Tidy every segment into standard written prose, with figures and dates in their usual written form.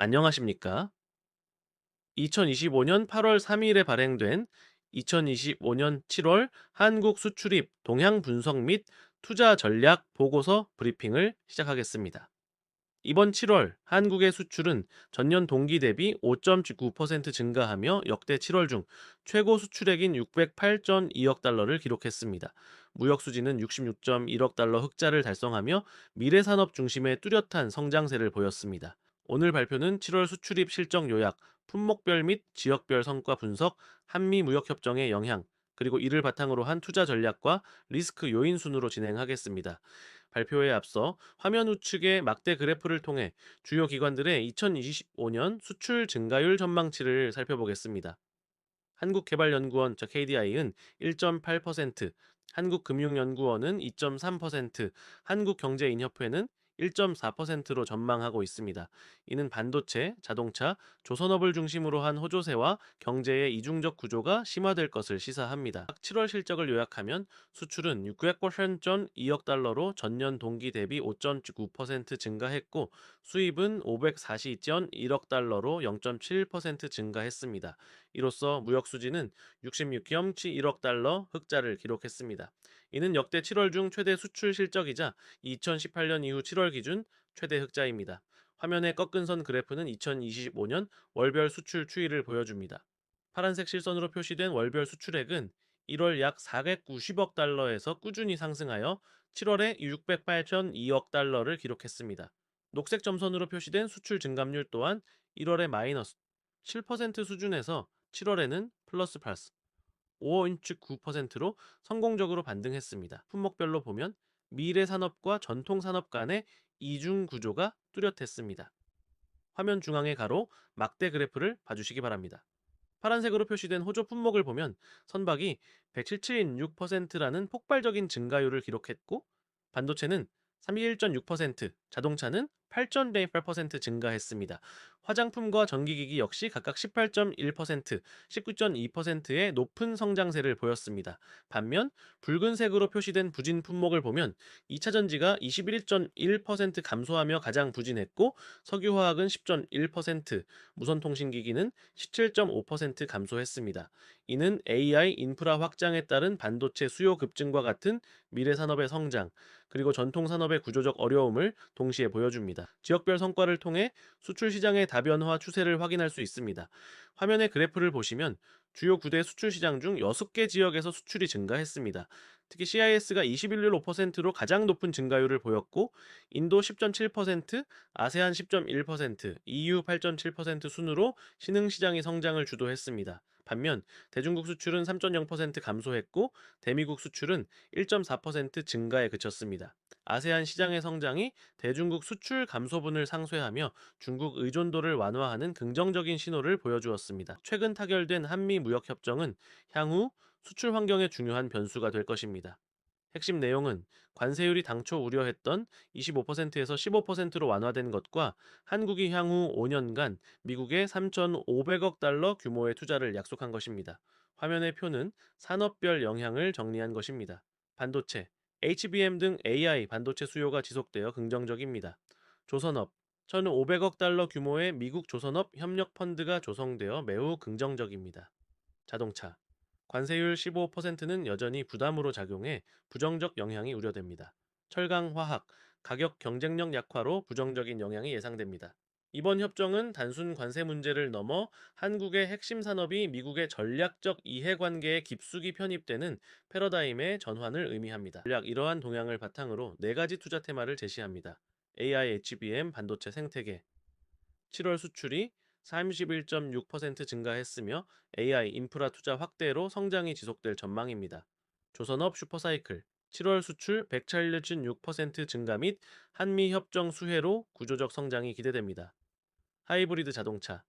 안녕하십니까? 2025년 8월 3일에 발행된 2025년 7월 한국 수출입 동향 분석 및 투자 전략 보고서 브리핑을 시작하겠습니다. 이번 7월 한국의 수출은 전년 동기 대비 5.9% 증가하며 역대 7월 중 최고 수출액인 608.2억 달러를 기록했습니다. 무역 수지는 66.1억 달러 흑자를 달성하며 미래 산업 중심의 뚜렷한 성장세를 보였습니다. 오늘 발표는 7월 수출입 실적 요약, 품목별 및 지역별 성과 분석, 한미 무역 협정의 영향, 그리고 이를 바탕으로 한 투자 전략과 리스크 요인 순으로 진행하겠습니다. 발표에 앞서 화면 우측의 막대 그래프를 통해 주요 기관들의 2025년 수출 증가율 전망치를 살펴보겠습니다. 한국개발연구원 KDI는 1.8%, 한국금융연구원은 2.3%, 한국경제인협회는 1.4%로 전망하고 있습니다. 이는 반도체, 자동차, 조선업을 중심으로 한 호조세와 경제의 이중적 구조가 심화될 것을 시사합니다. 7월 실적을 요약하면 수출은 600%.2억 달러로 전년 동기 대비 5.9% 증가했고 수입은 542.1억 달러로 0.7% 증가했습니다. 이로써 무역 수지는 66.1억 달러 흑자를 기록했습니다. 이는 역대 7월 중 최대 수출 실적이자 2018년 이후 7월 기준 최대 흑자입니다. 화면의 꺾은 선 그래프는 2025년 월별 수출 추이를 보여줍니다. 파란색 실선으로 표시된 월별 수출액은 1월 약 490억 달러에서 꾸준히 상승하여 7월에 608.2억 달러를 기록했습니다. 녹색 점선으로 표시된 수출 증감률 또한 1월에 마이너스 7% 수준에서 7월에는 플러스 5.9%로 성공적으로 반등했습니다. 품목별로 보면 미래 산업과 전통 산업 간의 이중 구조가 뚜렷했습니다. 화면 중앙의 가로 막대 그래프를 봐주시기 바랍니다. 파란색으로 표시된 호조 품목을 보면 선박이 177.6%라는 폭발적인 증가율을 기록했고 반도체는 31.6%, 자동차는 8.8% 증가했습니다. 화장품과 전기기기 역시 각각 18.1%, 19.2%의 높은 성장세를 보였습니다. 반면 붉은색으로 표시된 부진 품목을 보면 2차 전지가 21.1% 감소하며 가장 부진했고 석유화학은 10.1%, 무선통신기기는 17.5% 감소했습니다. 이는 AI 인프라 확장에 따른 반도체 수요 급증과 같은 미래 산업의 성장, 그리고 전통 산업의 구조적 어려움을 동시에 보여줍니다. 지역별 성과를 통해 수출 시장의 다변화 추세를 확인할 수 있습니다. 화면의 그래프를 보시면 주요 9대 수출 시장 중 6개 지역에서 수출이 증가했습니다. 특히 CIS가 21.5%로 가장 높은 증가율을 보였고 인도 10.7%, 아세안 10.1%, EU 8.7% 순으로 신흥시장이 성장을 주도했습니다. 반면 대중국 수출은 3.0% 감소했고 대미국 수출은 1.4% 증가에 그쳤습니다. 아세안 시장의 성장이 대중국 수출 감소분을 상쇄하며 중국 의존도를 완화하는 긍정적인 신호를 보여주었습니다. 최근 타결된 한미 무역 협정은 향후 수출 환경에 중요한 변수가 될 것입니다. 핵심 내용은 관세율이 당초 우려했던 25%에서 15%로 완화된 것과 한국이 향후 5년간 미국에 3,500억 달러 규모의 투자를 약속한 것입니다. 화면의 표는 산업별 영향을 정리한 것입니다. 반도체, HBM 등 AI 반도체 수요가 지속되어 긍정적입니다. 조선업, 1,500억 달러 규모의 미국 조선업 협력 펀드가 조성되어 매우 긍정적입니다. 자동차, 관세율 15%는 여전히 부담으로 작용해 부정적 영향이 우려됩니다. 철강, 화학, 가격 경쟁력 약화로 부정적인 영향이 예상됩니다. 이번 협정은 단순 관세 문제를 넘어 한국의 핵심 산업이 미국의 전략적 이해관계에 깊숙이 편입되는 패러다임의 전환을 의미합니다. 전략 이러한 동향을 바탕으로 네 가지 투자 테마를 제시합니다. AI, HBM, 반도체, 생태계, 7월 수출이 31.6% 증가했으며 AI 인프라 투자 확대로 성장이 지속될 전망입니다. 조선업 슈퍼사이클 7월 수출 176% 증가 및 한미 협정 수혜로 구조적 성장이 기대됩니다. 하이브리드 자동차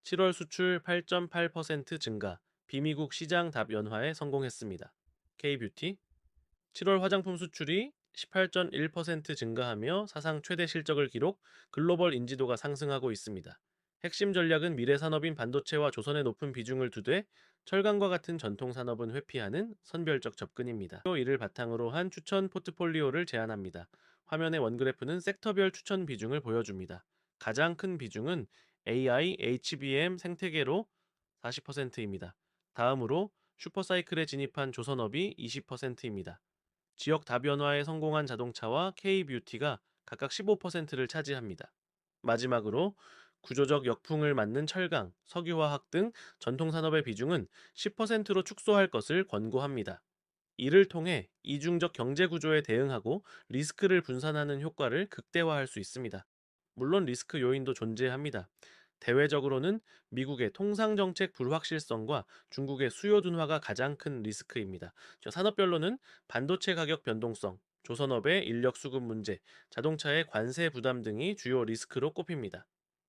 7월 수출 8.8% 증가, 비미국 시장 답 연화에 성공했습니다. K뷰티 7월 화장품 수출이 18.1% 증가하며 사상 최대 실적을 기록, 글로벌 인지도가 상승하고 있습니다. 핵심 전략은 미래 산업인 반도체와 조선의 높은 비중을 두되 철강과 같은 전통 산업은 회피하는 선별적 접근입니다. 또 이를 바탕으로 한 추천 포트폴리오를 제안합니다. 화면의 원그래프는 섹터별 추천 비중을 보여줍니다. 가장 큰 비중은 AI, HBM 생태계로 40%입니다. 다음으로 슈퍼사이클에 진입한 조선업이 20%입니다. 지역 다변화에 성공한 자동차와 K뷰티가 각각 15%를 차지합니다. 마지막으로 구조적 역풍을 맞는 철강, 석유화학 등 전통산업의 비중은 10%로 축소할 것을 권고합니다. 이를 통해 이중적 경제 구조에 대응하고 리스크를 분산하는 효과를 극대화할 수 있습니다. 물론 리스크 요인도 존재합니다. 대외적으로는 미국의 통상 정책 불확실성과 중국의 수요 둔화가 가장 큰 리스크입니다. 산업별로는 반도체 가격 변동성, 조선업의 인력 수급 문제, 자동차의 관세 부담 등이 주요 리스크로 꼽힙니다.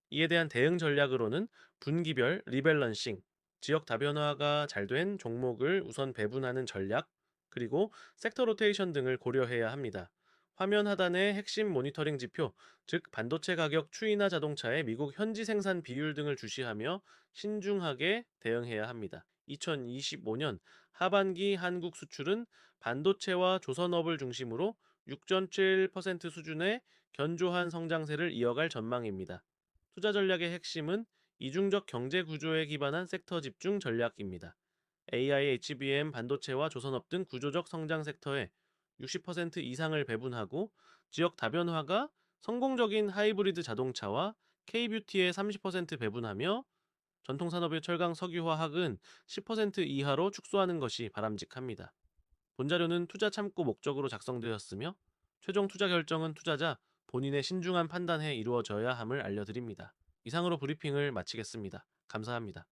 이에 대한 대응 전략으로는 분기별 리밸런싱, 지역 다변화가 잘 된 종목을 우선 배분하는 전략, 그리고 섹터 로테이션 등을 고려해야 합니다. 화면 하단의 핵심 모니터링 지표, 즉 반도체 가격 추이나 자동차의 미국 현지 생산 비율 등을 주시하며 신중하게 대응해야 합니다. 2025년 하반기 한국 수출은 반도체와 조선업을 중심으로 6.7% 수준의 견조한 성장세를 이어갈 전망입니다. 투자 전략의 핵심은 이중적 경제 구조에 기반한 섹터 집중 전략입니다. AI, HBM, 반도체와 조선업 등 구조적 성장 섹터에 60% 이상을 배분하고 지역 다변화가 성공적인 하이브리드 자동차와 K뷰티에 30% 배분하며 전통산업의 철강 석유화학은 10% 이하로 축소하는 것이 바람직합니다. 본자료는 투자 참고 목적으로 작성되었으며 최종 투자 결정은 투자자 본인의 신중한 판단에 이루어져야 함을 알려드립니다. 이상으로 브리핑을 마치겠습니다. 감사합니다.